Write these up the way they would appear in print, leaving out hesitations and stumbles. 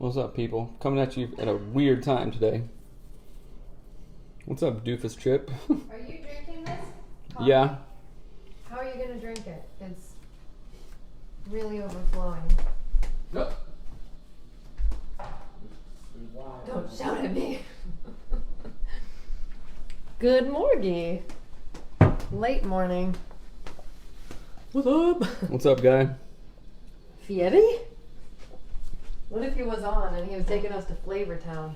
What's up, people? Coming at you at a weird time today. What's up, doofus Trip? Are you drinking this? Coffee? Yeah. How are you going to drink it? It's really overflowing. Nope. Don't shout at me. Good morning. Late morning. What's up? What's up, guy? Fieri? What if he was on and he was taking us to Flavortown?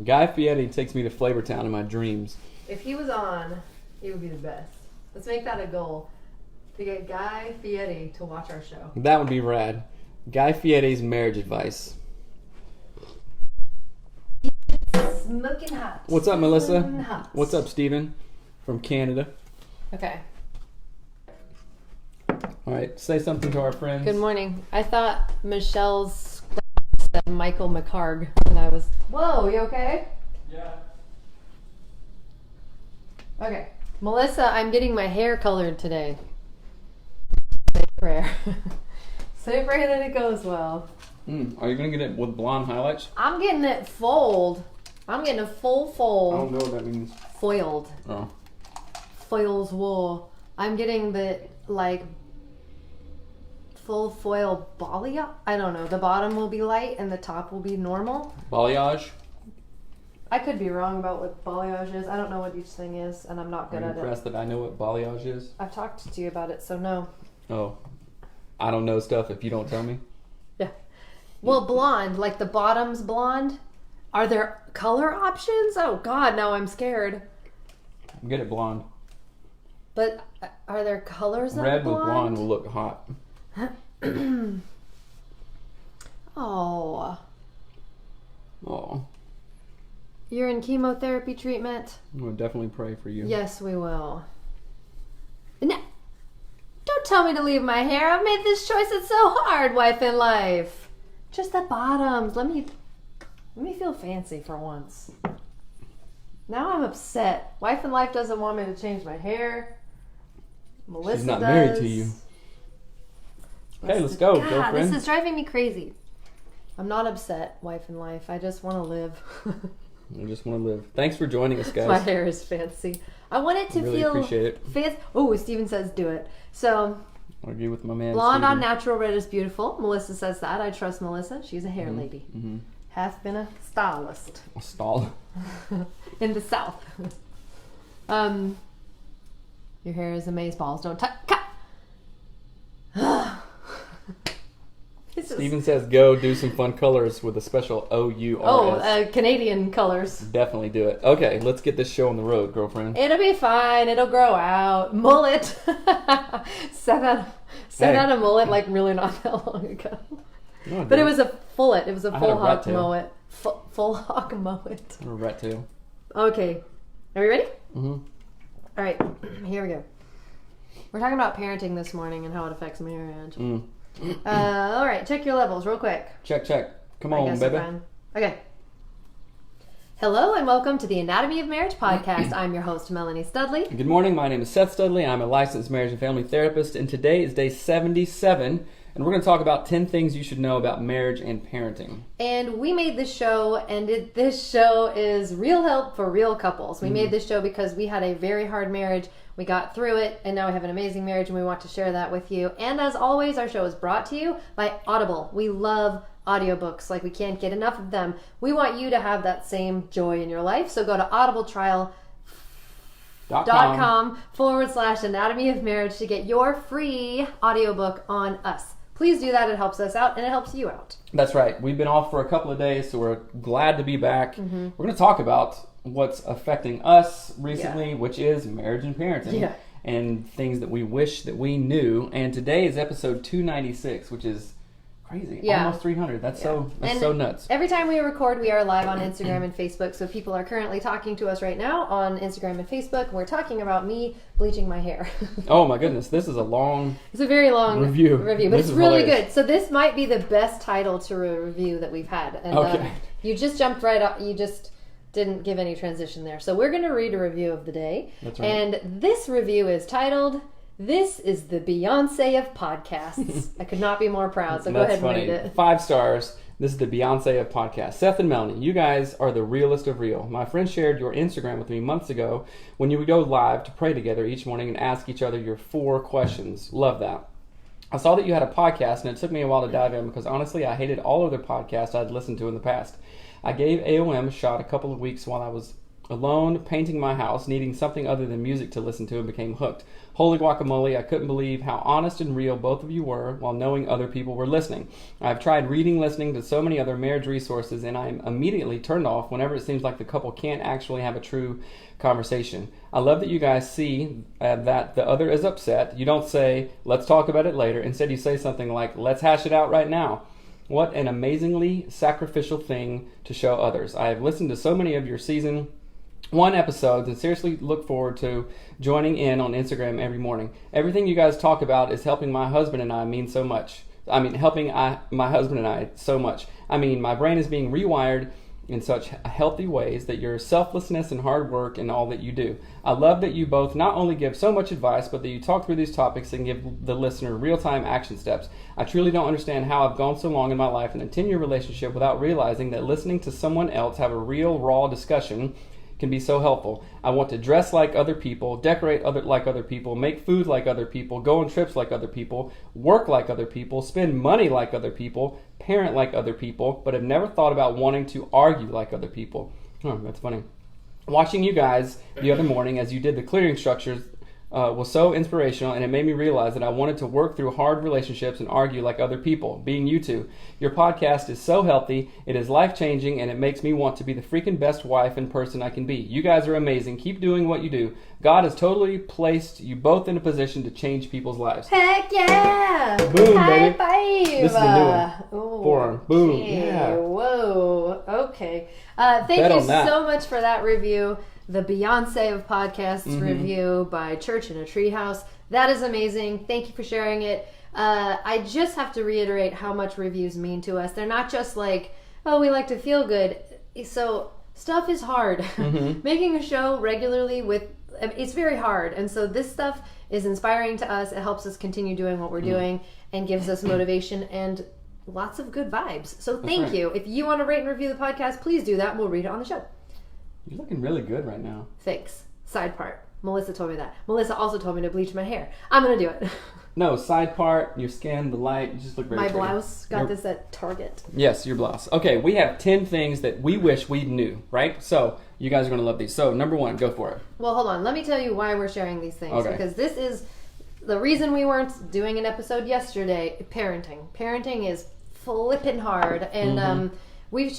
Guy Fieri takes me to Flavortown in my dreams. If he was on, he would be the best. Let's make that a goal. To get Guy Fieri to watch our show. That would be rad. Guy Fieri's marriage advice. Smoking hot. What's up, Melissa? Smoking hot. What's up, Steven? From Canada. Okay. All right, say something to our friends. Good morning. I thought Michelle's said Michael McHarg, and I was, whoa, you okay? Yeah. Okay. Melissa, I'm getting my hair colored today. Say a prayer. Say a prayer that it goes well. Are you going to get it with blonde highlights? I'm getting it fold. I'm getting a full I fold. don't know what that means. Foiled. Oh. Foils wool. I'm getting the, like, full foil balayage. I don't know. The bottom will be light and the top will be normal. Balayage? I could be wrong about what balayage is. I don't know what each thing is, and I'm not Are good you at it. impressed that I know what balayage is? I've talked to you about it, so no. Oh. I don't know stuff if you don't tell me. Yeah. Well, blonde, like the bottom's blonde. Are there color options? Oh, God, now I'm scared. Get it blonde. But are there colors of Red with blonde? blonde will look hot. Oh. Oh. You're in chemotherapy treatment? I'm going to definitely pray for you. Yes, we will. No, don't tell me to leave my hair. I've made this choice. It's so hard, wife in life. Just the bottoms. Let me feel fancy for once. Now I'm upset. Wife in life doesn't want me to change my hair. Melissa She's not does. married to you. Okay, let's go, God, girlfriend. this is driving me crazy. I'm not upset, wife in life. I just want to live. I just want to live. Thanks for joining us, guys. My hair is fancy. I want it to really feel appreciate it. fancy. Oh, Steven says do it. So, I agree with my man. blonde on Steven. natural, red is beautiful. Melissa says that. I trust Melissa. She's a hair lady. Mm-hmm. Has been a stylist A stall. in the South. Your hair is amazeballs. Don't touch. Steven says go do some fun colors with a special O-U-R-S. Canadian colors. Definitely do it. Okay, let's get this show on the road, girlfriend. It'll be fine. It'll grow out. Mullet. Set out a mullet like really not that long ago. No, But it was a fullet. It was a I had a full hog rat tail. mullet. Full hog mullet. Or a rat tail. Okay. Are we ready? Mm-hmm. All right. Here we go. We're talking about parenting this morning and how it affects marriage. All right. Check your levels real quick. Check. Come I on, guess baby. we're fine. Okay. Hello and welcome to the Anatomy of Marriage podcast. I'm your host, Melanie Studley. Good morning. My name is Seth Studley. I'm a licensed marriage and family therapist, and today is day 77, and we're going to talk about 10 things you should know about marriage and parenting. And we made this show, and this show is real help for real couples. We made this show because we had a very hard marriage. We got through it, and now we have an amazing marriage, and we want to share that with you. And as always, our show is brought to you by Audible. We love audiobooks. Like, we can't get enough of them. We want you to have that same joy in your life. So go to audibletrial.com/anatomy of marriage to get your free audiobook on us. Please do that. It helps us out, and it helps you out. That's right. We've been off for a couple of days, so we're glad to be back. We're going to talk about what's affecting us recently, which is marriage and parenting, and things that we wish that we knew. And today is episode 296, which is crazy. Almost 300. That's so nuts. Every time we record, we are live on Instagram and Facebook. So people are currently talking to us right now on Instagram and Facebook. We're talking about me bleaching my hair. Oh my goodness, this is a long... It's a very long review, but This it's is really hilarious. good. So this might be the best title to a review that we've had. And Okay. You just jumped right up. You just didn't give any transition there. So we're going to read a review of the day. That's right. And this review is titled, "This is the Beyonce of podcasts." I could not be more proud. So go ahead and read it. 5 stars. This is the Beyonce of podcasts. Seth and Melanie, you guys are the realest of real. My friend shared your Instagram with me months ago when you would go live to pray together each morning and ask each other your 4 questions. Love that. I saw that you had a podcast, and it took me a while to dive in because honestly, I hated all other podcasts I'd listened to in the past. I gave AOM a shot a couple of weeks while I was alone painting my house, needing something other than music to listen to, and became hooked. Holy guacamole, I couldn't believe how honest and real both of you were while knowing other people were listening. I've tried listening to so many other marriage resources, and I'm immediately turned off whenever it seems like the couple can't actually have a true conversation. I love that you guys see that the other is upset. You don't say, let's talk about it later. Instead, you say something like, let's hash it out right now. What an amazingly sacrificial thing to show others. I have listened to so many of your season 1 episodes and seriously look forward to joining in on Instagram every morning. Everything you guys talk about is helping my husband and I so much. My brain is being rewired in such healthy ways that your selflessness and hard work and all that you do. I love that you both not only give so much advice, but that you talk through these topics and give the listener real-time action steps. I truly don't understand how I've gone so long in my life in a 10-year relationship without realizing that listening to someone else have a real, raw discussion can be so helpful. I want to dress like other people, decorate like other people, make food like other people, go on trips like other people, work like other people, spend money like other people, parent like other people, but have never thought about wanting to argue like other people. That's funny. Watching you guys the other morning as you did the clearing structures was so inspirational, and it made me realize that I wanted to work through hard relationships and argue like other people, being you two. Your podcast is so healthy, it is life-changing, and it makes me want to be the freaking best wife and person I can be. You guys are amazing. Keep doing what you do. God has totally placed you both in a position to change people's lives. Heck yeah! Boom, High baby. five! This is the new one. Forearm. Boom. Okay. Yeah. Whoa. Okay. Thank you so much for that review. The Beyonce of Podcasts review by Church in a Treehouse. That is amazing. Thank you for sharing it. I just have to reiterate how much reviews mean to us. They're not just like, oh, we like to feel good. So stuff is hard. Making a show regularly it's very hard. And so this stuff is inspiring to us. It helps us continue doing what we're doing and gives us motivation and lots of good vibes. So thank you. If you want to rate and review the podcast, please do that and we'll read it on the show. You're looking really good right now. Thanks. Side part. Melissa told me that. Melissa also told me to bleach my hair. I'm going to do it. No, side part, your skin, the light, you just look very My pretty. blouse. Got this at Target. Yes, your blouse. Okay, we have 10 things that we wish we knew, right? So, you guys are going to love these. So, number 1, go for it. Well, hold on. Let me tell you why we're sharing these things. Okay. Because this is the reason we weren't doing an episode yesterday. Parenting. Parenting is flippin' hard. And we have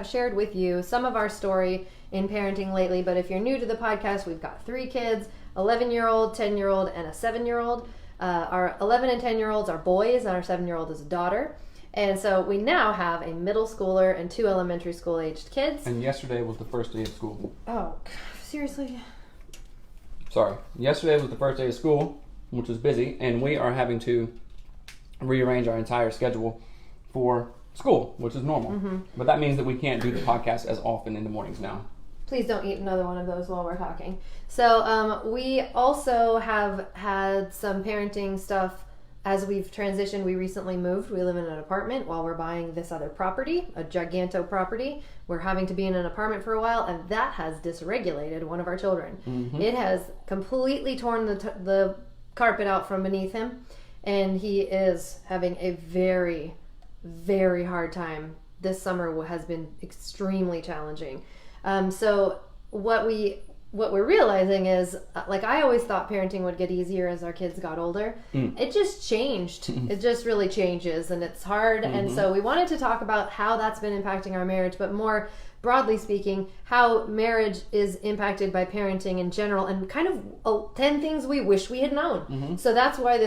shared with you some of our story in parenting lately. But if you're new to the podcast, we've got 3 kids, 11-year-old, 10-year-old, and a 7-year-old. Our 11 and 10-year-olds are boys, and our 7-year-old is a daughter. And so we now have a middle schooler and 2 elementary school aged kids. And yesterday was the first day of school. Oh, seriously? Sorry. Yesterday was the first day of school, which was busy, and we are having to rearrange our entire schedule for school, which is normal. But that means that we can't do the podcast as often in the mornings now. Please don't eat another one of those while we're talking. So we also have had some parenting stuff as we've transitioned. We recently moved. We live in an apartment while we're buying this other property, a giganto property. We're having to be in an apartment for a while, and that has dysregulated one of our children. It has completely torn the carpet out from beneath him, and he is having a very, very hard time. This summer has been extremely challenging. So what we're realizing is, like, I always thought parenting would get easier as our kids got older. It just changed. It just really changes, and it's hard. And so we wanted to talk about how that's been impacting our marriage, but more broadly speaking, how marriage is impacted by parenting in general, and kind of 10 things we wish we had known. So that's why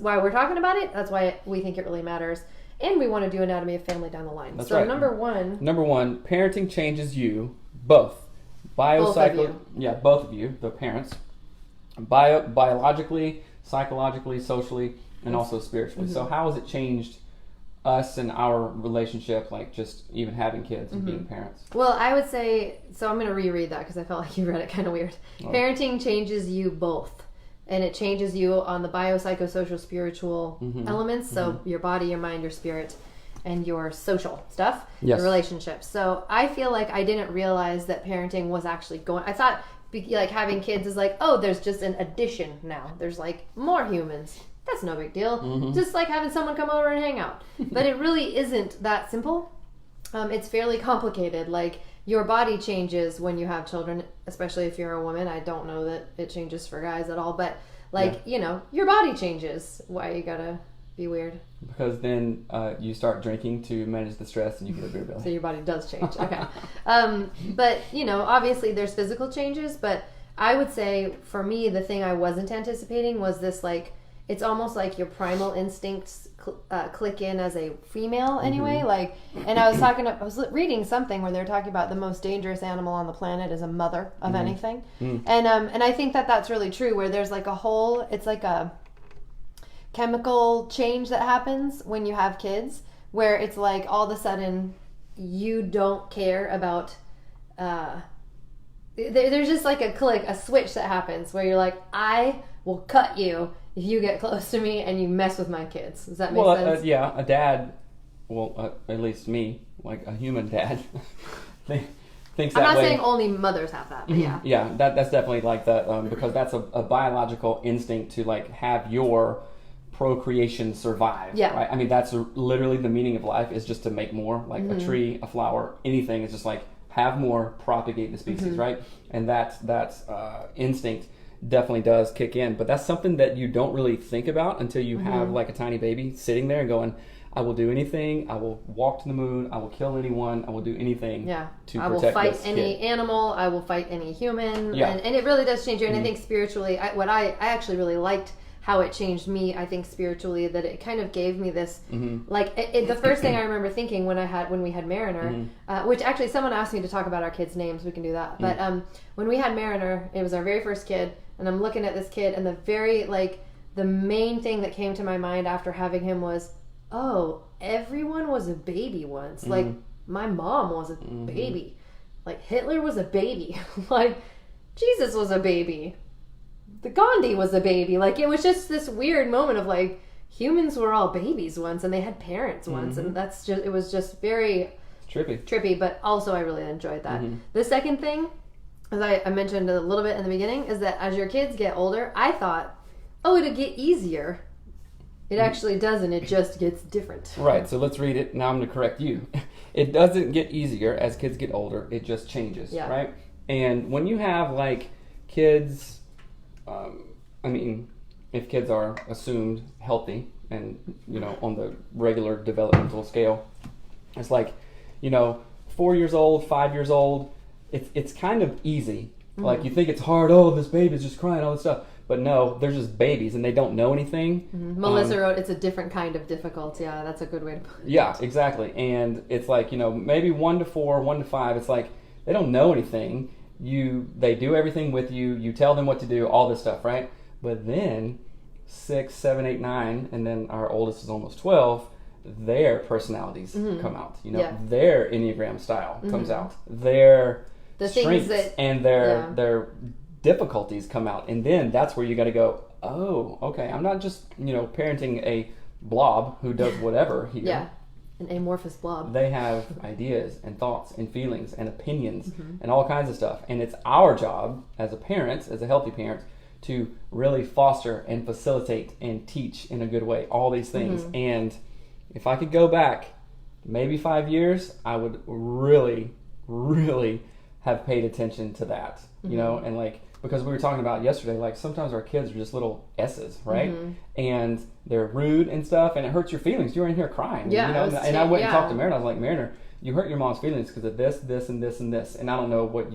why we're talking about it. That's why we think it really matters. And we want to do Anatomy of Family down the line. That's so right. Number one, parenting changes you both. Both of you, the parents, biologically, psychologically, socially, and also spiritually. So how has it changed us and our relationship, like just even having kids and being parents? Well, I would say, so I'm going to reread that because I felt like you read it kind of weird. Oh. Parenting changes you both. And it changes you on the biopsychosocial spiritual elements, so your body, your mind, your spirit. and your social stuff, yes. your relationships. So I feel like I didn't realize that parenting was actually going. I thought like having kids is like, oh, there's just an addition now. There's like more humans. That's no big deal. Mm-hmm. Just like having someone come over and hang out. But it really isn't that simple. It's fairly complicated. Like, your body changes when you have children, especially if you're a woman. I don't know that it changes for guys at all, but like, you know, your body changes. Why you gotta be weird? Because then you start drinking to manage the stress and you get a beer belly. So your body does change. Okay. But, you know, obviously there's physical changes, but I would say for me, the thing I wasn't anticipating was this, like, it's almost like your primal instincts click in as a female anyway. Mm-hmm. Like, and I was reading something where they're talking about the most dangerous animal on the planet is a mother of mm-hmm. anything. Mm-hmm. And I think that that's really true, where there's like it's like a chemical change that happens when you have kids, where it's like all of a sudden you don't care about, there's just like a switch that happens where you're like, I will cut you if you get close to me and you mess with my kids. Does that make sense? Yeah, a dad, at least me, like a human dad, thinks that way. I'm not saying only mothers have that, but yeah. Yeah, that's definitely like that, because that's a biological instinct to like have your procreation survive. Yeah. Right? I mean, that's literally the meaning of life, is just to make more, like mm-hmm. a tree, a flower, anything. It's just like have more, propagate the species, mm-hmm. right? And that instinct definitely does kick in, but that's something that you don't really think about until you mm-hmm. have like a tiny baby sitting there and going, I will do anything, I will walk to the moon, I will kill anyone, I will do anything to protect this kid. I will fight any animal, I will fight any human, and it really does change you. And mm-hmm. I think spiritually, I actually really liked how it changed me. I think spiritually that it kind of gave me this, mm-hmm. like the first thing I remember thinking when we had Mariner, mm-hmm. Which actually someone asked me to talk about our kids' names. We can do that. Mm-hmm. But when we had Mariner, it was our very first kid, and I'm looking at this kid, and the main thing that came to my mind after having him was, oh, everyone was a baby once. Mm-hmm. Like, my mom was a mm-hmm. baby. Like, Hitler was a baby. Like, Jesus was a baby. The Gandhi was a baby. Like, it was just this weird moment of like, humans were all babies once, and they had parents once, mm-hmm. and it was just very trippy, but also I really enjoyed that. Mm-hmm. The second thing, as I mentioned a little bit in the beginning, is that as your kids get older, I thought, oh, it'll get easier. It actually doesn't. It just gets different. Right, so let's read it. Now I'm going to correct you. It doesn't get easier as kids get older. It just changes, right? And when you have like kids, I mean, if kids are assumed healthy and, you know, on the regular developmental scale, it's like, you know, 4 years old, 5 years old, it's kind of easy. Mm-hmm. Like, you think it's hard, oh, this baby's just crying, all this stuff. But no, they're just babies and they don't know anything. Mm-hmm. Melissa wrote, it's a different kind of difficult. Yeah, that's a good way to put it. Yeah, exactly. And it's like, you know, maybe 1 to 4, 1 to 5, it's like they don't know anything. They do everything with you. You tell them what to do, all this stuff, right? But then 6, 7, 8, 9, and then our oldest is almost 12, their personalities mm-hmm. come out. You know, their Enneagram style mm-hmm. comes out. Their strengths and their difficulties come out. And then that's where you got to go, oh, okay, I'm not just, you know, parenting a blob who does whatever here. Yeah, an amorphous blob. They have ideas and thoughts and feelings and opinions mm-hmm. and all kinds of stuff. And it's our job as a parent, as a healthy parent, to really foster and facilitate and teach in a good way all these things. Mm-hmm. And if I could go back maybe 5 years, I would really, really have paid attention to that, mm-hmm. you know, and like, because we were talking about yesterday, like sometimes our kids are just little S's, right? Mm-hmm. And they're rude and stuff, and it hurts your feelings. You're in here crying. Yeah, you know? And I went and talked to Mariner. I was like, Mariner, you hurt your mom's feelings because of this, this, and this, and this. And I don't know what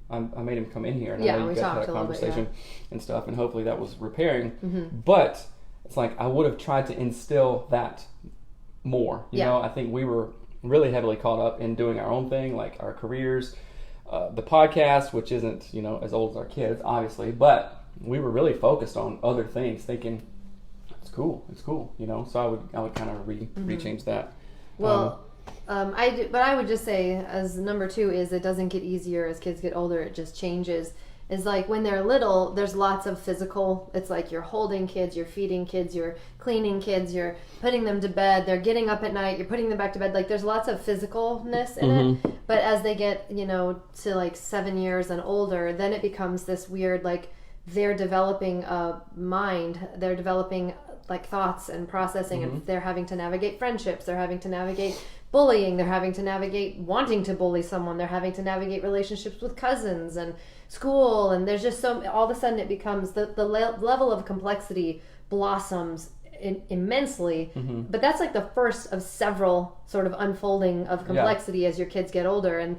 I made him come in here, and I know you guys had a conversation and stuff, and hopefully that was repairing. Mm-hmm. But it's like I would have tried to instill that more. You know, I think we were really heavily caught up in doing our own thing, like our careers, the podcast, which isn't, you know, as old as our kids, obviously, but we were really focused on other things, thinking it's cool, you know. So I would kind of mm-hmm. rechange that. Well, I would just say, as number 2 is, it doesn't get easier as kids get older. It just changes. is like when they're little, there's lots of physical. It's like you're holding kids, you're feeding kids, you're cleaning kids, you're putting them to bed, they're getting up at night, you're putting them back to bed. Like there's lots of physicalness in it. But as they get, to like 7 years and older, then it becomes this weird, like they're developing a mind, they're developing like thoughts and processing, and they're having to navigate friendships, they're having to navigate bullying, they're having to navigate wanting to bully someone, they're having to navigate relationships with cousins and school, and there's just so all of a sudden it becomes the level of complexity blossoms immensely. But that's like the first of several sort of unfolding of complexity as your kids get older, and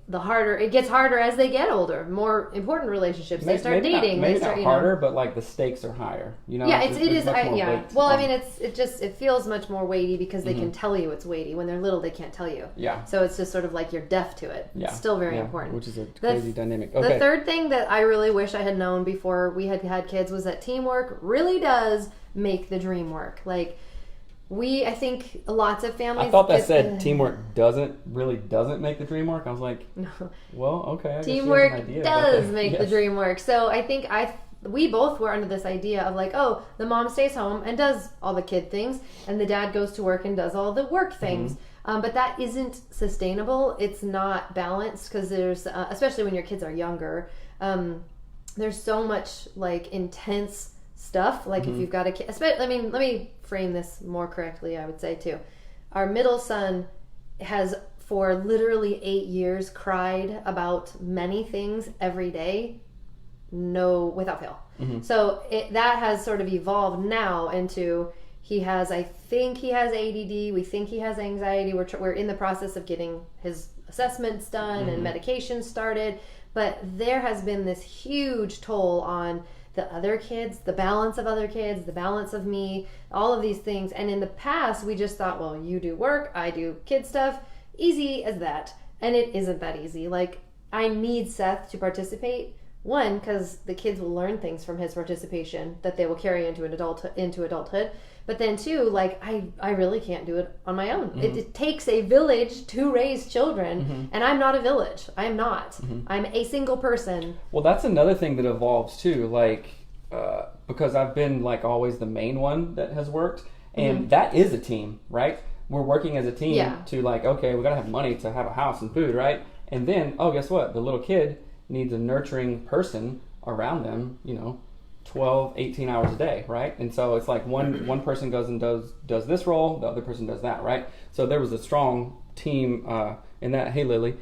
the harder it gets, harder as they get older, more important relationships they start dating, maybe not harder, but like the stakes are higher, yeah, it is. Well, I mean, it feels much more weighty because they can tell you it's weighty. When they're little, they can't tell you, so it's just sort of like you're deaf to it. It's still very important, which is a crazy dynamic. The third thing that I really wish I had known before we had kids was that teamwork really does make the dream work. Like I think lots of families. I thought that said teamwork doesn't make the dream work. I was like, no. Well, okay. Teamwork does make the dream work. So I think we both were under this idea of like, oh, the mom stays home and does all the kid things, and the dad goes to work and does all the work things. But that isn't sustainable. It's not balanced because there's, especially when your kids are younger, there's so much like intense stuff. Like if you've got a kid, let me frame this more correctly, I would say too. Our middle son has for literally 8 years cried about many things every day, without fail. So that has sort of evolved now into I think he has ADD, we think he has anxiety, we're in the process of getting his assessments done and medications started, but there has been this huge toll on the other kids, the balance of other kids, the balance of me, all of these things. And in the past, we just thought, well, you do work, I do kid stuff, easy as that. And it isn't that easy. Like, I need Seth to participate. One, because the kids will learn things from his participation that they will carry into adulthood. But then two, like, I really can't do it on my own. It takes a village to raise children, and I'm not a village. I'm not. I'm a single person. Well, that's another thing that evolves too, like, because I've been like always the main one that has worked, and that is a team, right? We're working as a team to like, okay, we gotta have money to have a house and food, right? And then, oh, guess what? The little kid needs a nurturing person around them, 12, 18 hours a day, right? And so it's like one person goes and does this role, the other person does that, right? So there was a strong team in that. Hey, Lily.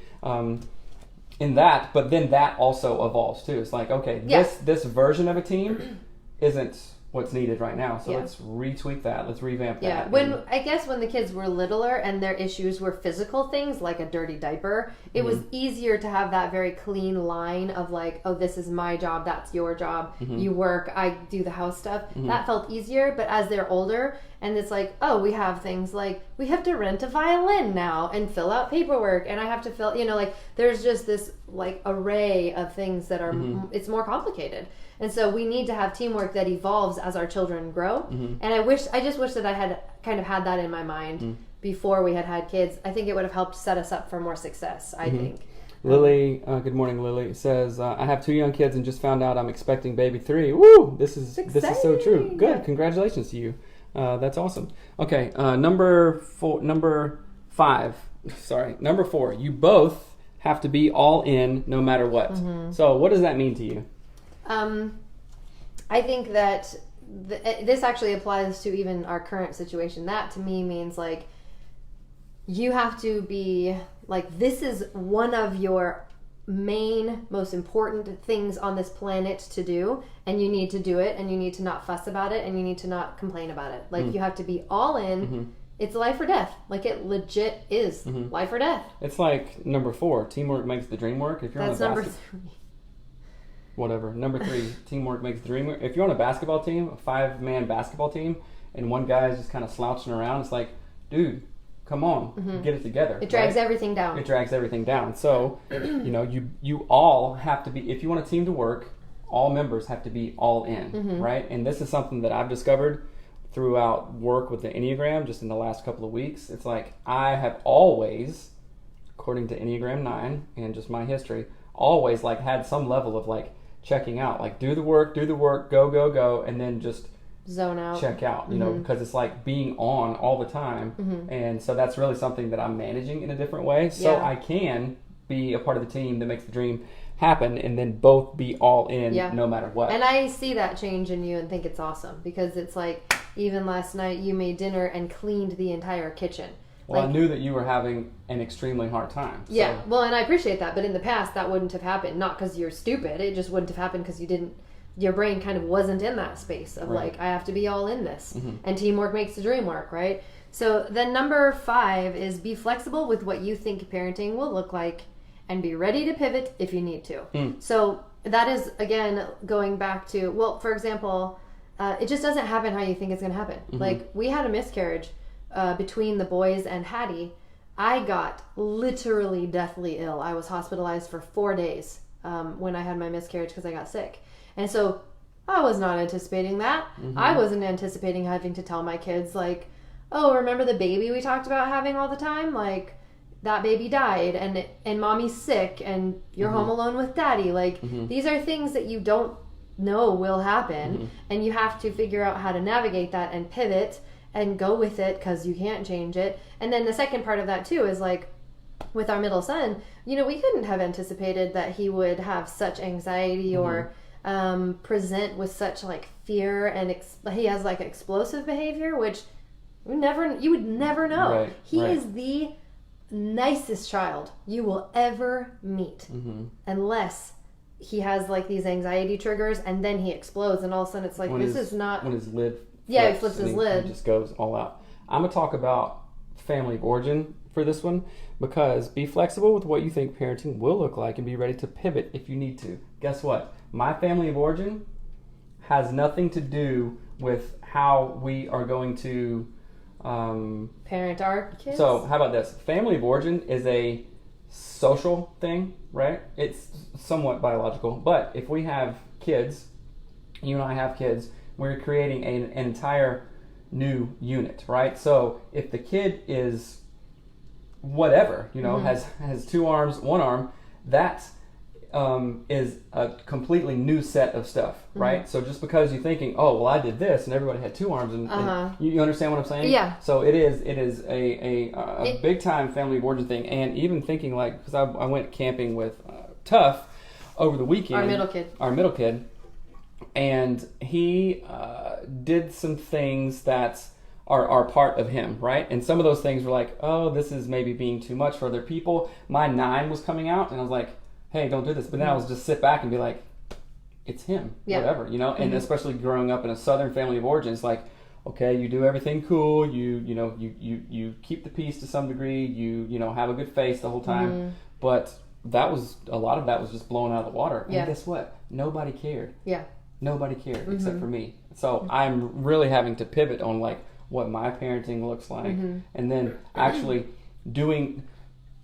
In that, but then that also evolves too. It's like, okay, this version of a team isn't what's needed right now. So let's retweak that. Let's revamp that. When the kids were littler and their issues were physical things like a dirty diaper, it was easier to have that very clean line of like, oh, this is my job, that's your job. You work, I do the house stuff. That felt easier. But as they're older and it's like, oh, we have things like we have to rent a violin now and fill out paperwork, and I have to fill, like there's just this like array of things that are it's more complicated. And so we need to have teamwork that evolves as our children grow. And I just wish that I had kind of had that in my mind before we had kids. I think it would have helped set us up for more success, I think. Lily, good morning, Lily, says, I have 2 young kids and just found out I'm expecting baby 3. Woo! This is so true. Good. Congratulations to you. That's awesome. Okay, number 4. You both have to be all in no matter what. So what does that mean to you? I think that this actually applies to even our current situation. That to me means like you have to be like, this is one of your main, most important things on this planet to do, and you need to do it, and you need to not fuss about it, and you need to not complain about it. Like you have to be all in. It's life or death. Like it legit is life or death. It's like number 4, teamwork makes the dream work. If you're That's on number 3. Whatever. Number 3, teamwork makes the dream work. If you're on a basketball team, a 5-man basketball team, and one guy is just kind of slouching around, it's like, dude, come on, get it together. It drags everything down. It drags everything down. So, you all have to be, if you want a team to work, all members have to be all in, right? And this is something that I've discovered throughout work with the Enneagram just in the last couple of weeks. It's like I have always, according to Enneagram 9 and just my history, always like had some level of like checking out. Like do the work, go, and then just zone out, check out, you know, because it's like being on all the time. And so that's really something that I'm managing in a different way. So I can be a part of the team that makes the dream happen and then both be all in no matter what. And I see that change in you and think it's awesome because it's like even last night you made dinner and cleaned the entire kitchen. Well, like, I knew that you were having an extremely hard time. So. Yeah, well, and I appreciate that, but in the past that wouldn't have happened. Not because you're stupid, it just wouldn't have happened because your brain kind of wasn't in that space of like, I have to be all in this. And teamwork makes the dream work, right? So then number 5 is be flexible with what you think parenting will look like and be ready to pivot if you need to. So that is, again, going back to, well, for example, it just doesn't happen how you think it's going to happen. Like, we had a miscarriage between the boys and Hattie. I got literally deathly ill. I was hospitalized for 4 days when I had my miscarriage because I got sick. And so I was not anticipating that. I wasn't anticipating having to tell my kids, like, oh, remember the baby we talked about having all the time? Like, that baby died and mommy's sick and you're home alone with daddy. Like, these are things that you don't know will happen. And you have to figure out how to navigate that and pivot and go with it because you can't change it. And then the second part of that too is like with our middle son, you know, we couldn't have anticipated that he would have such anxiety or present with such like fear and he has like explosive behavior, which you would never know. Right, he is the nicest child you will ever meet unless he has like these anxiety triggers and then he explodes and all of a sudden it's like when his lid he flips his lid. He just goes all out. I'm going to talk about family of origin for this one because be flexible with what you think parenting will look like and be ready to pivot if you need to. Guess what? My family of origin has nothing to do with how we are going to parent our kids. So how about this? Family of origin is a social thing, right? It's somewhat biological, but if we have kids, you and I have kids, we're creating an entire new unit, right? So if the kid is whatever, you know, has 2 arms, 1 arm, that is a completely new set of stuff, right? So just because you're thinking, oh, well, I did this and everybody had 2 arms, and you understand what I'm saying? Yeah. So it is a big time family of origin thing, and even thinking like, because I went camping with Tuff over the weekend. Our middle kid. And he did some things that are part of him, right? And some of those things were like, oh, this is maybe being too much for other people. My 9 was coming out, and I was like, hey, don't do this. But then I was just sit back and be like, it's him, whatever, you know? And especially growing up in a Southern family of origin, it's like, okay, you do everything cool. You keep the peace to some degree. You know, have a good face the whole time. But a lot of that was just blown out of the water. And guess what? Nobody cared. Yeah. Nobody cared except for me. So I'm really having to pivot on like what my parenting looks like, and then actually doing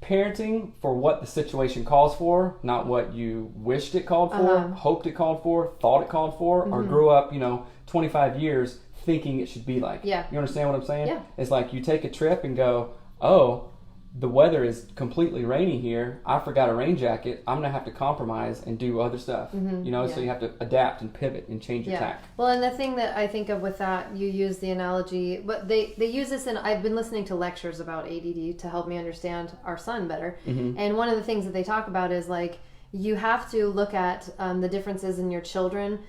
parenting for what the situation calls for, not what you wished it called for, hoped it called for, thought it called for, or grew up, 25 years thinking it should be like. Yeah. You understand what I'm saying? Yeah. It's like you take a trip and go, oh, the weather is completely rainy here. I forgot a rain jacket. I'm going to have to compromise and do other stuff. So you have to adapt and pivot and change your tack. Well, and the thing that I think of with that, you use the analogy, but they use this I've been listening to lectures about ADD to help me understand our son better. And one of the things that they talk about is like, you have to look at the differences in your children.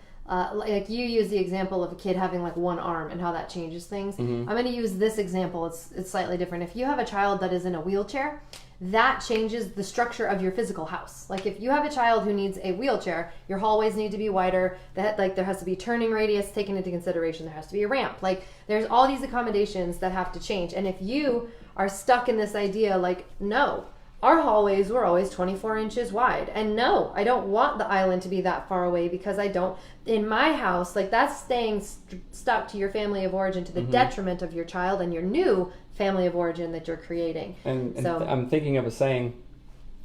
Like you use the example of a kid having like 1 arm and how that changes things. I'm going to use this example. It's slightly different. If you have a child that is in a wheelchair, that changes the structure of your physical house. Like if you have a child who needs a wheelchair, your hallways need to be wider. There has to be turning radius taken into consideration. There has to be a ramp. Like there's all these accommodations that have to change. And if you are stuck in this idea, like, no, our hallways were always 24 inches wide. And no, I don't want the island to be that far away because I don't, in my house, like that's staying stuck to your family of origin to the detriment of your child and your new family of origin that you're creating. And I'm thinking of a saying,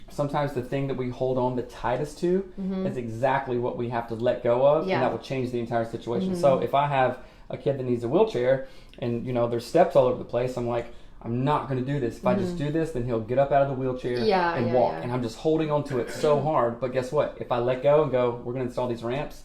sometimes the thing that we hold on the tightest to is exactly what we have to let go of, and that will change the entire situation. So if I have a kid that needs a wheelchair and, there's steps all over the place, I'm like, I'm not going to do this. If I just do this, then he'll get up out of the wheelchair and walk. And I'm just holding on to it so hard. But guess what? If I let go and go, we're going to install these ramps,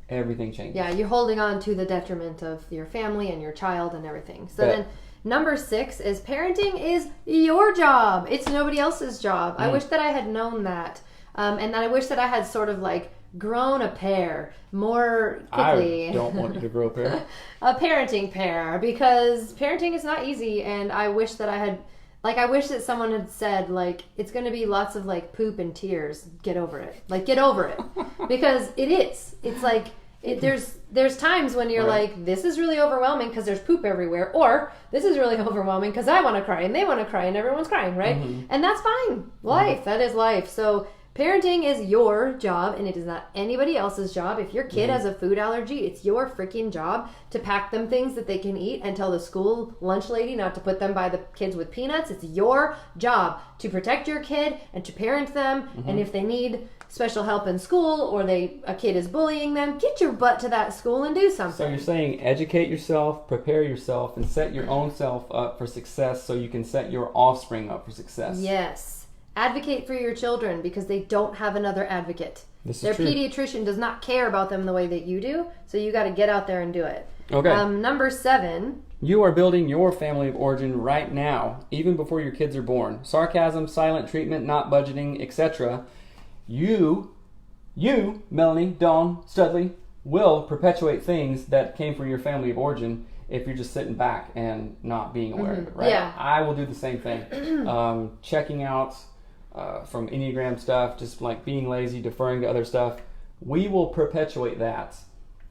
everything changes. Yeah, you're holding on to the detriment of your family and your child and everything. So then number 6 is parenting is your job. It's nobody else's job. I wish that I had known that. And I wish that I had sort of like grown a pair more quickly. I don't want you to grow a pair. A parenting pair, because parenting is not easy, and I wish that I had, like, I wish that someone had said, like, it's going to be lots of, like, poop and tears. Get over it. Like, get over it. Because it is. It's like, there's times when you're like, this is really overwhelming because there's poop everywhere, or this is really overwhelming because I want to cry and they want to cry and everyone's crying, right? And that's fine. Life. That is life. So parenting is your job, and it is not anybody else's job. If your kid has a food allergy, it's your freaking job to pack them things that they can eat and tell the school lunch lady not to put them by the kids with peanuts. It's your job to protect your kid and to parent them. And if they need special help in school, or a kid is bullying them, get your butt to that school and do something. So you're saying educate yourself, prepare yourself, and set your own self up for success so you can set your offspring up for success. Yes. Advocate for your children, because they don't have another advocate. Their pediatrician does not care about them the way that you do, so you got to get out there and do it. Okay. Number 7. You are building your family of origin right now, even before your kids are born. Sarcasm, silent treatment, not budgeting, etc. You, Melanie, Dawn, Studley, will perpetuate things that came from your family of origin if you're just sitting back and not being aware of it, right? Yeah. I will do the same thing. Checking out from Enneagram stuff, just like being lazy, deferring to other stuff. We will perpetuate that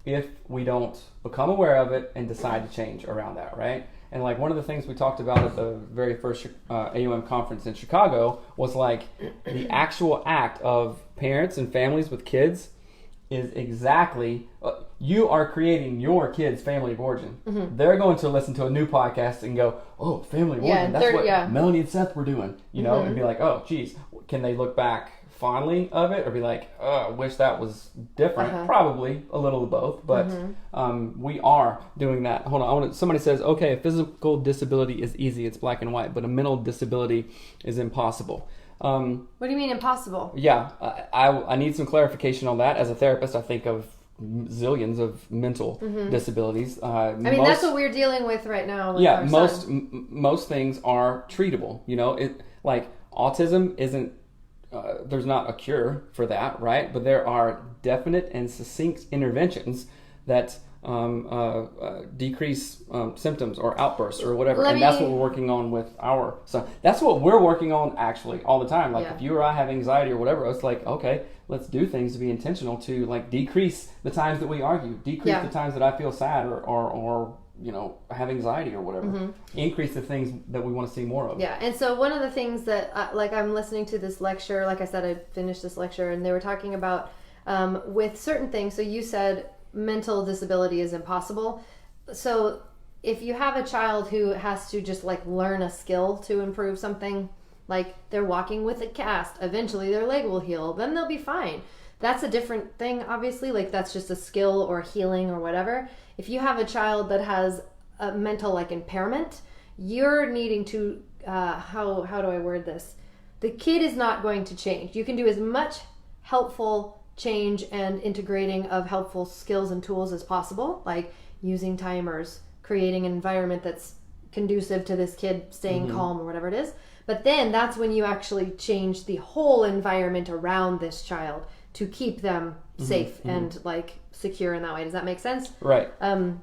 if we don't become aware of it and decide to change around that, right? And like one of the things we talked about at the very first AUM conference in Chicago was like the actual act of parents and families with kids is exactly, you are creating your kid's family of origin. They're going to listen to a new podcast and go, oh, family of origin, that's what Melanie and Seth were doing, you know, and be like, oh, geez, can they look back fondly of it or be like, oh, I wish that was different? Probably a little of both, but we are doing that. Hold on, somebody says, okay, a physical disability is easy, it's black and white, but a mental disability is impossible. What do you mean impossible? Yeah, I need some clarification on that. As a therapist, I think of zillions of mental disabilities. I mean, that's what we're dealing with right now. Yeah, most things are treatable. You know, it like autism isn't. There's not a cure for that, right? But there are definite and succinct interventions that decrease symptoms or outbursts or whatever. That's what we're working on with our son. That's what we're working on actually all the time. Like if you or I have anxiety or whatever, it's like, okay, let's do things to be intentional to like decrease the times that we argue, decrease the times that I feel sad or you know, have anxiety or whatever. Increase the things that we want to see more of. Yeah, and so one of the things that, like I'm listening to this lecture, like I said, I finished this lecture, and they were talking about with certain things. So you said mental disability is impossible. So if you have a child who has to just like learn a skill to improve something, like they're walking with a cast, eventually their leg will heal, then they'll be fine. That's a different thing, obviously. Like that's just a skill or healing or whatever. If you have a child that has a mental like impairment, you're needing to how do I word this? The kid is not going to change. You can do as much helpful change and integrating of helpful skills and tools as possible, like using timers, creating an environment that's conducive to this kid staying calm or whatever it is. But then that's when you actually change the whole environment around this child to keep them safe and like secure in that way. Does that make sense? Right.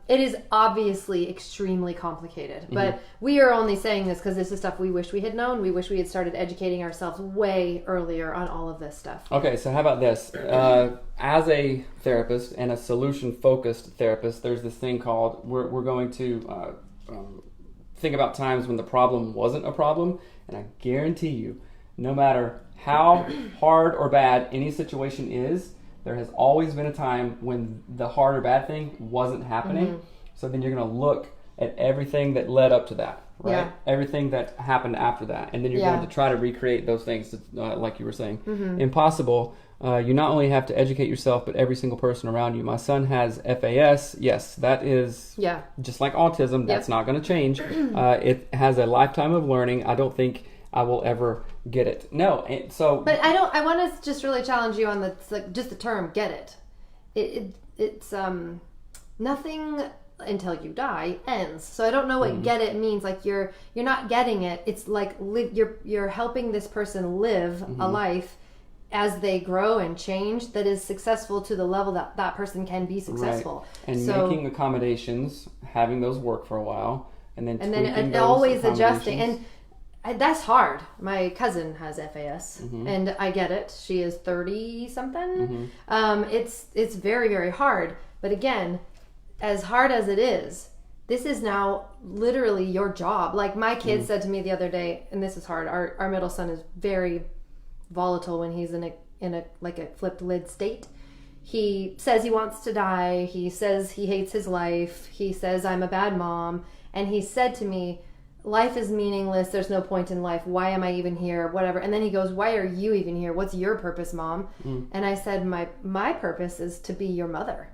It is obviously extremely complicated, but we are only saying this because this is stuff we wish we had known. We wish we had started educating ourselves way earlier on all of this stuff. Okay, so how about this? As a therapist and a solution-focused therapist, there's this thing called, we're going to think about times when the problem wasn't a problem, and I guarantee you, no matter how hard or bad any situation is, there has always been a time when the hard or bad thing wasn't happening. So then you're going to look at everything that led up to that, right? Yeah. Everything that happened after that. And then you're going to try to recreate those things, like you were saying. Mm-hmm. Impossible. You not only have to educate yourself, but every single person around you. My son has FAS. Yes, that is just like autism. That's not going to change. It has a lifetime of learning. I don't think I will ever get it. No, But I want to just really challenge you on just the term "get it." It's nothing until you die ends. So I don't know what get it means. Like you're not getting it. It's like you're helping this person live a life as they grow and change that is successful to the level that person can be successful. Right. And making accommodations, having those work for a while, and then always adjusting. And that's hard. My cousin has FAS, and I get it. She is 30 something. It's very, very hard. But again, as hard as it is, this is now literally your job. Like my kid said to me the other day, and this is hard. Our middle son is very volatile when he's in a like a flipped lid state. He says he wants to die. He says he hates his life. He says I'm a bad mom. And he said to me, life is meaningless. There's no point in life. Why am I even here? Whatever. And then he goes, why are you even here? What's your purpose, Mom? And I said, my purpose is to be your mother.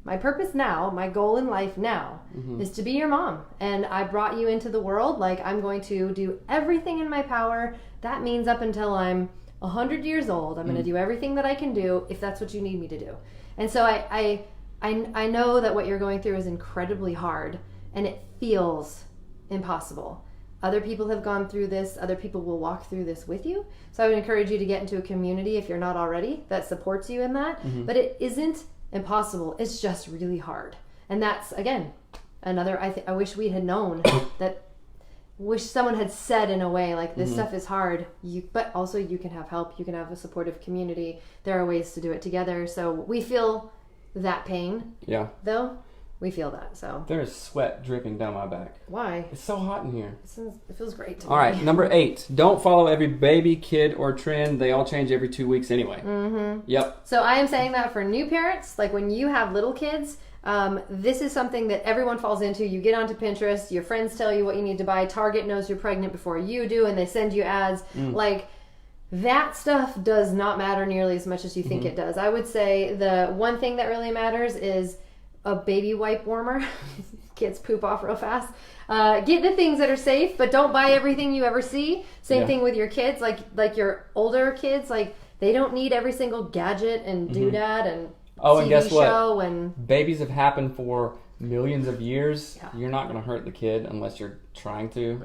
My purpose now, my goal in life now is to be your mom. And I brought you into the world. Like I'm going to do everything in my power. That means up until I'm 100 years old, I'm going to do everything that I can do if that's what you need me to do. And so I know that what you're going through is incredibly hard and it feels impossible. Other people have gone through this. Other people will walk through this with you. So I would encourage you to get into a community if you're not already that supports you in that. But it isn't impossible. It's just really hard. And that's, again, another, I wish we had known that. Wish someone had said in a way like this stuff is hard, but also you can have help, you can have a supportive community. There are ways to do it together. So we feel that pain. Yeah. Though we feel that. So there's sweat dripping down my back. Why? It's so hot in here. It feels great to me. All right, number 8. Don't follow every baby, kid, or trend. They all change every 2 weeks anyway. Yep. So I am saying that for new parents, like when you have little kids. This is something that everyone falls into. You get onto Pinterest, your friends tell you what you need to buy, Target knows you're pregnant before you do, and they send you ads. Like, that stuff does not matter nearly as much as you think it does. I would say the one thing that really matters is a baby wipe warmer. Kids poop off real fast. Get the things that are safe, but don't buy everything you ever see. Same thing with your kids, like your older kids, like they don't need every single gadget and doodad and TV and guess what? Show and babies have happened for millions of years. You're not going to hurt the kid unless you're trying to.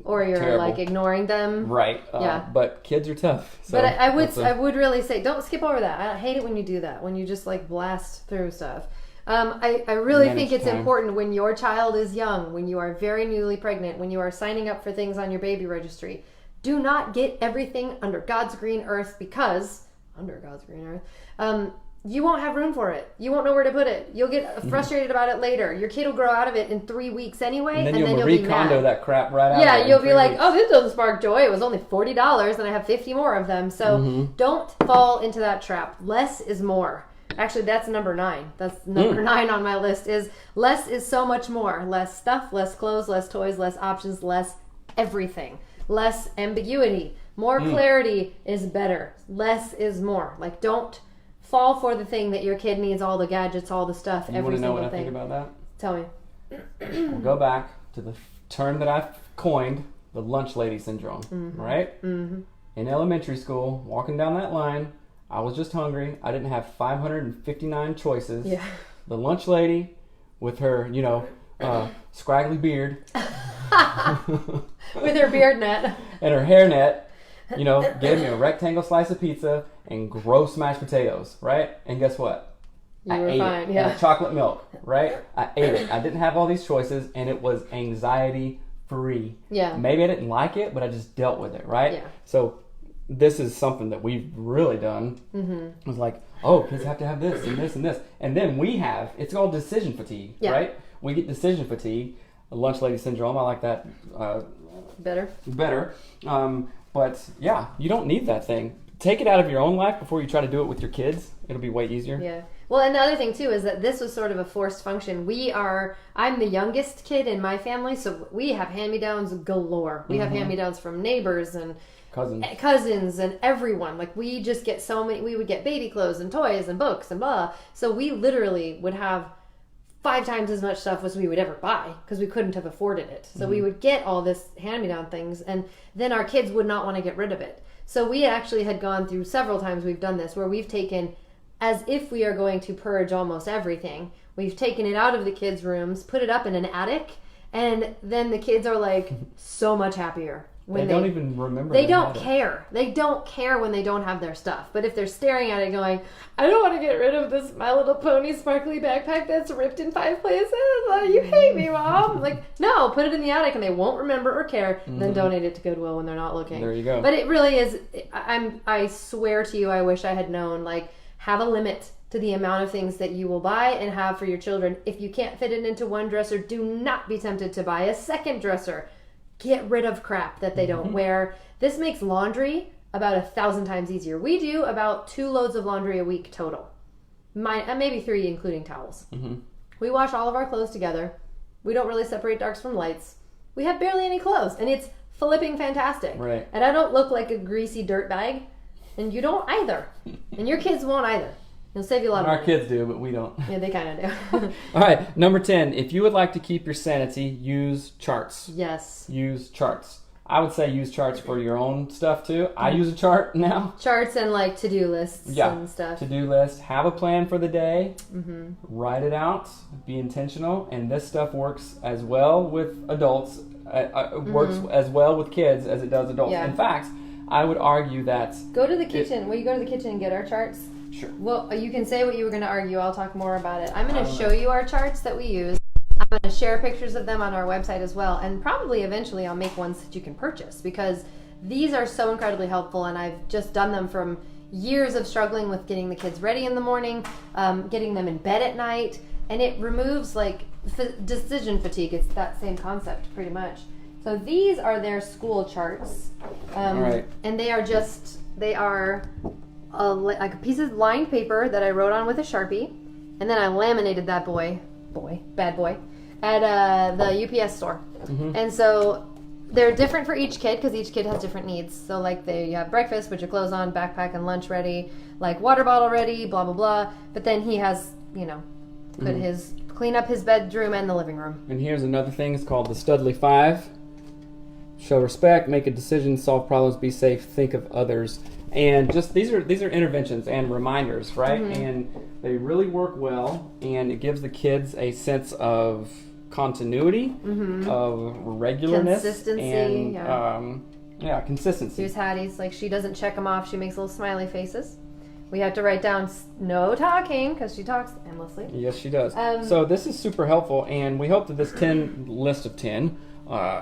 Or you're terrible. Like ignoring them. Right. But kids are tough. So but I would really say don't skip over that. I hate it when you do that. When you just like blast through stuff. I really think it's important when your child is young, when you are very newly pregnant, when you are signing up for things on your baby registry. Do not get everything under God's green earth because you won't have room for it. You won't know where to put it. You'll get frustrated about it later. Your kid will grow out of it in 3 weeks anyway, and then you'll be mad. That crap right out. Yeah, you'll be like, oh, this doesn't spark joy. It was only $40 and I have 50 more of them. So don't fall into that trap. Less is more. Actually, that's number 9. That's number 9 on my list is less is so much more. Less stuff, less clothes, less toys, less options, less everything. Less ambiguity. More clarity is better. Less is more. Like, don't fall for the thing that your kid needs all the gadgets, all the stuff, every single thing. You want to know what I think about that? Tell me. We'll go back to the term that I've coined, the lunch lady syndrome, right? In elementary school, walking down that line, I was just hungry. I didn't have 559 choices. Yeah. The lunch lady with her, scraggly beard. With her beard net. And her hair net. Gave me a rectangle slice of pizza and gross mashed potatoes, right? And guess what? I ate fine, it. And chocolate milk, right? I ate it. I didn't have all these choices, and it was anxiety free. Yeah. Maybe I didn't like it, but I just dealt with it, right? Yeah. So this is something that we've really done. It was like, oh, kids have to have this and this and this. And then it's called decision fatigue, right? We get decision fatigue, lunch lady syndrome. I like that. Better. But yeah, you don't need that thing. Take it out of your own life before you try to do it with your kids. It'll be way easier. Yeah. Well, and the other thing too is that this was sort of a forced function. I'm the youngest kid in my family, so we have hand-me-downs galore. We have hand-me-downs from neighbors and cousins and everyone. Like, we just get so many. We would get baby clothes and toys and books and blah. So we literally would have 5 times as much stuff as we would ever buy because we couldn't have afforded it. So we would get all this hand-me-down things, and then our kids would not want to get rid of it. So we actually had gone through several times we've done this where we've taken, as if we are going to purge almost everything, we've taken it out of the kids' rooms, put it up in an attic, and then the kids are like so much happier. When they don't even remember. They don't care. They don't care when they don't have their stuff. But if they're staring at it going, I don't want to get rid of this My Little Pony sparkly backpack that's ripped in 5 places. You hate me, Mom. Like, no, put it in the attic and they won't remember or care. And then donate it to Goodwill when they're not looking. There you go. But it really is, I swear to you, I wish I had known, like, have a limit to the amount of things that you will buy and have for your children. If you can't fit it into one dresser, do not be tempted to buy a second dresser. Get rid of crap that they don't wear. This makes laundry about 1,000 times easier. We do about 2 loads of laundry a week total. Maybe 3, including towels. We wash all of our clothes together. We don't really separate darks from lights. We have barely any clothes, and it's flipping fantastic. Right. And I don't look like a greasy dirt bag, and you don't either. And your kids won't either. It'll save you a lot of money. Our kids do, but we don't. Yeah, they kind of do. All right, number 10. If you would like to keep your sanity, use charts. Yes. Use charts. I would say use charts for your own stuff, too. I use a chart now. Charts and, like, to-do lists and stuff. To-do list. Have a plan for the day. Write it out. Be intentional. And this stuff works as well with adults. Works as well with kids as it does adults. Yeah. In fact, I would argue that... Go to the kitchen. Will you go to the kitchen and get our charts? Sure. Well, you can say what you were going to argue. I'll talk more about it. I'm going to show you our charts that we use. I'm going to share pictures of them on our website as well. And probably eventually I'll make ones that you can purchase because these are so incredibly helpful. And I've just done them from years of struggling with getting the kids ready in the morning, getting them in bed at night. And it removes like decision fatigue. It's that same concept pretty much. So these are their school charts. All right. And they are like a piece of lined paper that I wrote on with a Sharpie, and then I laminated that bad boy, at the UPS store. And so they're different for each kid because each kid has different needs. So like you have breakfast, put your clothes on, backpack and lunch ready, like water bottle ready, blah blah blah. But then he has, clean up his bedroom and the living room. And here's another thing. It's called the Studley 5. Show respect, make a decision, solve problems, be safe, think of others. And just these are interventions and reminders, right? And they really work well, and it gives the kids a sense of continuity, of regularness, consistency, and consistency. Here's Hattie's, like, she doesn't check them off. She makes little smiley faces. We have to write down no talking because she talks endlessly. Yes, she does. So this is super helpful, and we hope that this list of 10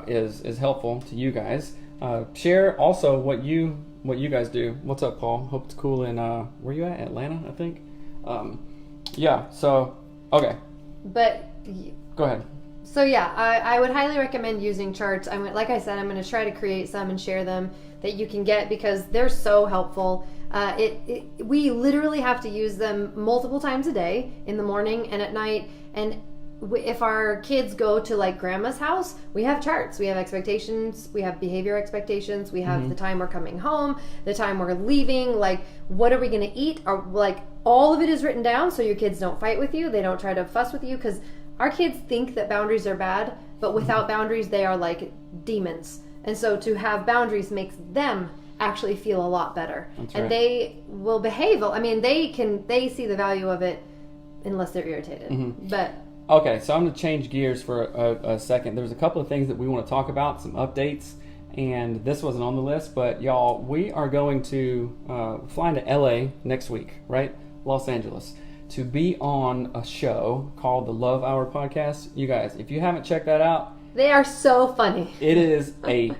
is helpful to you guys. Share also what you guys do. What's up, Paul? Hope it's cool in where you at? Atlanta, I think. So okay. But go ahead. So yeah, I would highly recommend using charts. Like I said, I'm going to try to create some and share them that you can get because they're so helpful. We literally have to use them multiple times a day, in the morning and at night. And if our kids go to like grandma's house, we have charts. We have expectations. We have behavior expectations. We have the time we're coming home, the time we're leaving, like what are we going to eat? Or like all of it is written down so your kids don't fight with you. They don't try to fuss with you because our kids think that boundaries are bad, but without boundaries, they are like demons. And so to have boundaries makes them actually feel a lot better. That's and right. They will behave. I mean, they see the value of it unless they're irritated. But okay, so I'm going to change gears for a second. There's a couple of things that we want to talk about, some updates, and this wasn't on the list, but y'all, we are going to fly into LA next week, right? Los Angeles, to be on a show called the Love Hour Podcast. You guys, if you haven't checked that out, they are so funny. It is a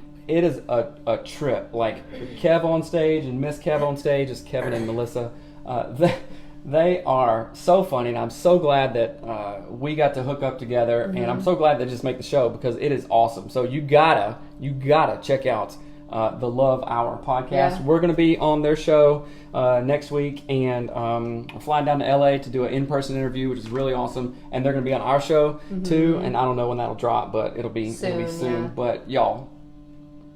trip. Like Kev on stage and Miss Kev on stage is Kevin and Melissa. They are so funny, and I'm so glad that we got to hook up together, and I'm so glad they just make the show because it is awesome. So you gotta check out the Love Hour podcast. Yeah. We're going to be on their show next week, and we're flying down to LA to do an in-person interview, which is really awesome. And they're going to be on our show too. And I don't know when that'll drop, but it'll be soon. Yeah. But y'all,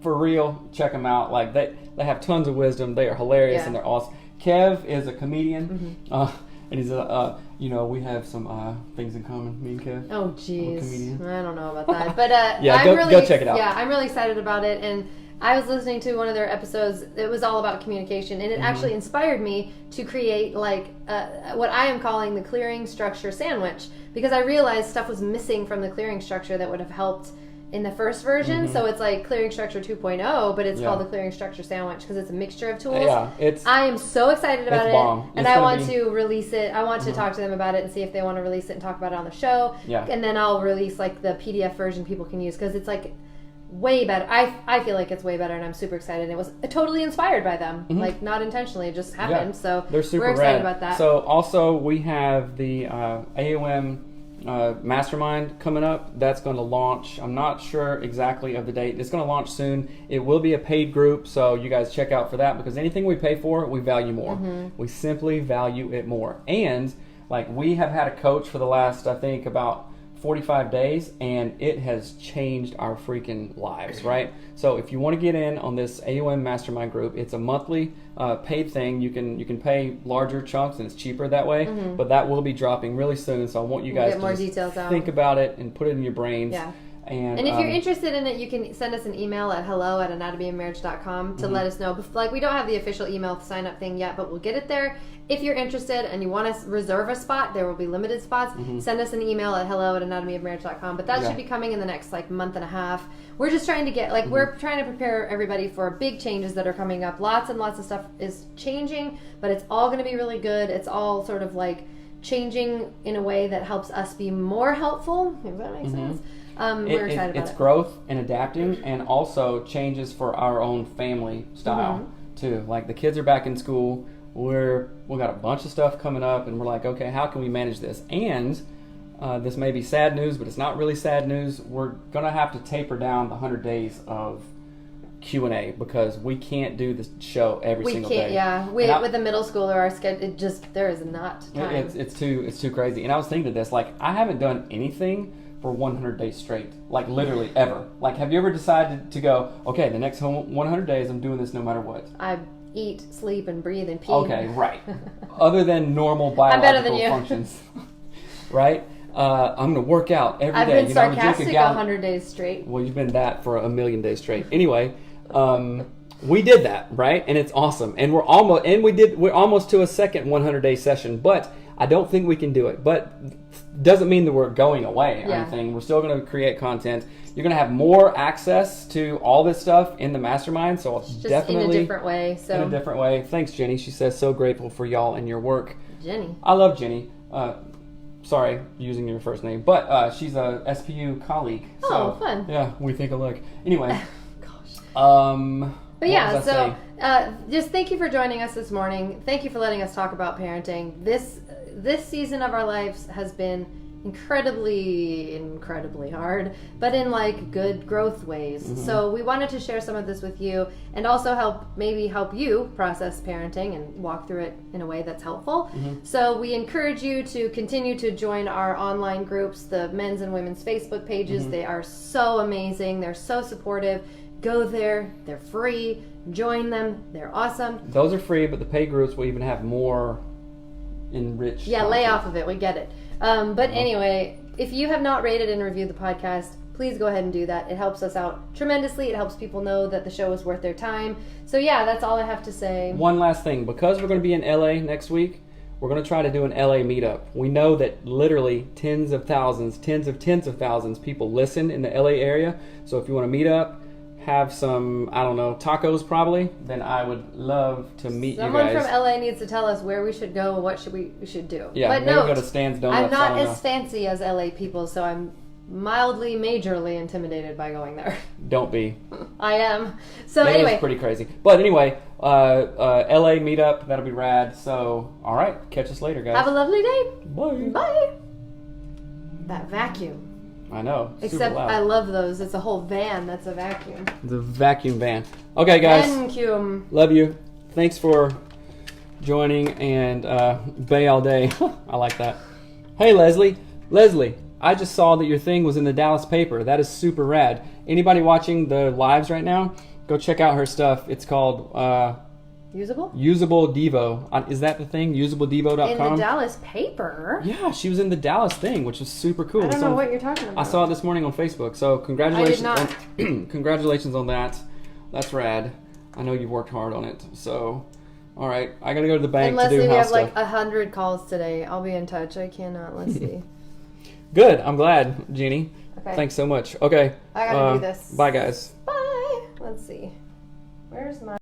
for real, check them out. Like they have tons of wisdom. They are hilarious and they're awesome. Kev is a comedian, and he's we have some things in common. Me and Kev. Oh, jeez, I don't know about that, but go check it out. Yeah, I'm really excited about it, and I was listening to one of their episodes. It was all about communication, and it actually inspired me to create what I am calling the clearing structure sandwich, because I realized stuff was missing from the clearing structure that would have helped in the first version. So it's like clearing structure 2.0, but it's called the clearing structure sandwich because it's a mixture of tools. I am so excited about it, and I want to release it. I want to talk to them about it and see if they want to release it and talk about it on the show. And then I'll release like the PDF version people can use, because it's like way better. I feel like it's way better, and I'm super excited. It was totally inspired by them, like not intentionally, it just happened. So they're super we're excited rad. about that. So also we have the AOM Mastermind coming up. That's going to launch. I'm not sure exactly of the date. It's going to launch soon. It will be a paid group, so you guys check out for that, because anything we pay for, we value more. We simply value it more. And like, we have had a coach for the last, I think, about 45 days, and it has changed our freaking lives, right? So if you want to get in on this AOM Mastermind group, it's a monthly paid thing. You can pay larger chunks, and it's cheaper that way, but that will be dropping really soon, so I want you guys to think about it and put it in your brains. And if you're interested in it, you can send us an email at hello@anatomyofmarriage.com to let us know. Like, we don't have the official email sign up thing yet, but we'll get it there. If you're interested and you want to reserve a spot, there will be limited spots. Send us an email at hello@anatomyofmarriage.com. But that should be coming in the next month and a half. We're just trying to get we're trying to prepare everybody for big changes that are coming up. Lots and lots of stuff is changing, but it's all going to be really good. It's all sort of like changing in a way that helps us be more helpful. If that makes sense. We're excited about it. It's growth and adapting, and also changes for our own family style too. Like, the kids are back in school. We got a bunch of stuff coming up, and we're like, okay, how can we manage this? And this may be sad news, but it's not really sad news. We're gonna have to taper down the 100 days of Q&A, because we can't do the show every single day. With the middle schooler, our schedule there is not time. It's too crazy. And I was thinking of this, like, I haven't done anything for 100 days straight, like literally ever. Like, have you ever decided to go, okay, the next 100 days I'm doing this no matter what? I eat, sleep, and breathe and pee. Okay, right. Other than normal biological functions, right? I'm going to work out every day. I've been sarcastic 100 days straight. Well, you've been that for 1,000,000 days straight. Anyway, we did that, right? And it's awesome. And we're almost to a second 100-day session, but I don't think we can do it. But doesn't mean that we're going away or anything. We're still going to create content. You're going to have more access to all this stuff in the mastermind, so it's just definitely in a different way. In a different way. Thanks, Jenny. She says, so grateful for y'all and your work. Jenny. I love Jenny. Sorry, using your first name, but she's a SPU colleague. Oh, so, fun. Yeah, we think alike. Anyway. Gosh. But yeah, so just thank you for joining us this morning. Thank you for letting us talk about parenting. This season of our lives has been incredibly hard, but in good growth ways. So we wanted to share some of this with you, and also help you process parenting and walk through it in a way that's helpful. So we encourage you to continue to join our online groups, the men's and women's Facebook pages. They are so amazing. They're so supportive. Go there. They're free. Join them. They're awesome. Those are free, but the paid groups will even have more enriched content. Lay off of it. We get it. But anyway, if you have not rated and reviewed the podcast, please go ahead and do that. It helps us out tremendously. It helps people know that the show is worth their time. So that's all I have to say. One last thing. Because we're going to be in LA next week, we're going to try to do an LA meetup. We know that literally tens of thousands people listen in the LA area. So if you want to meet up, have some, I don't know, tacos probably, then I would love to meet you guys. Someone from LA needs to tell us where we should go and what we should do. Yeah, but maybe go to Stan's Donuts. I'm not as fancy as LA people, so I'm majorly intimidated by going there. Don't be. I am. So anyway. It's pretty crazy. But anyway, LA meetup, that'll be rad. So, all right, catch us later, guys. Have a lovely day. Bye. Bye. That vacuum. I know. Except I love those. It's a whole van that's a vacuum. The vacuum van. Okay, guys. Vacuum. Love you. Thanks for joining and bay all day. I like that. Hey, Leslie. Leslie, I just saw that your thing was in the Dallas paper. That is super rad. Anybody watching the lives right now, go check out her stuff. It's called Usable Devo. Is that the thing? Usabledevo.com? In the Dallas paper? Yeah, she was in the Dallas thing, which was super cool. I don't know what you're talking about. I saw it this morning on Facebook. So congratulations. I did not. Congratulations on that. That's rad. I know you've worked hard on it. So, all right. I got to go to the bank and to do Leslie, house we have stuff. 100 calls today. I'll be in touch. I cannot. Let's see. Good. I'm glad, Jeannie. Okay. Thanks so much. Okay. I got to do this. Bye, guys. Bye. Let's see. Where's my...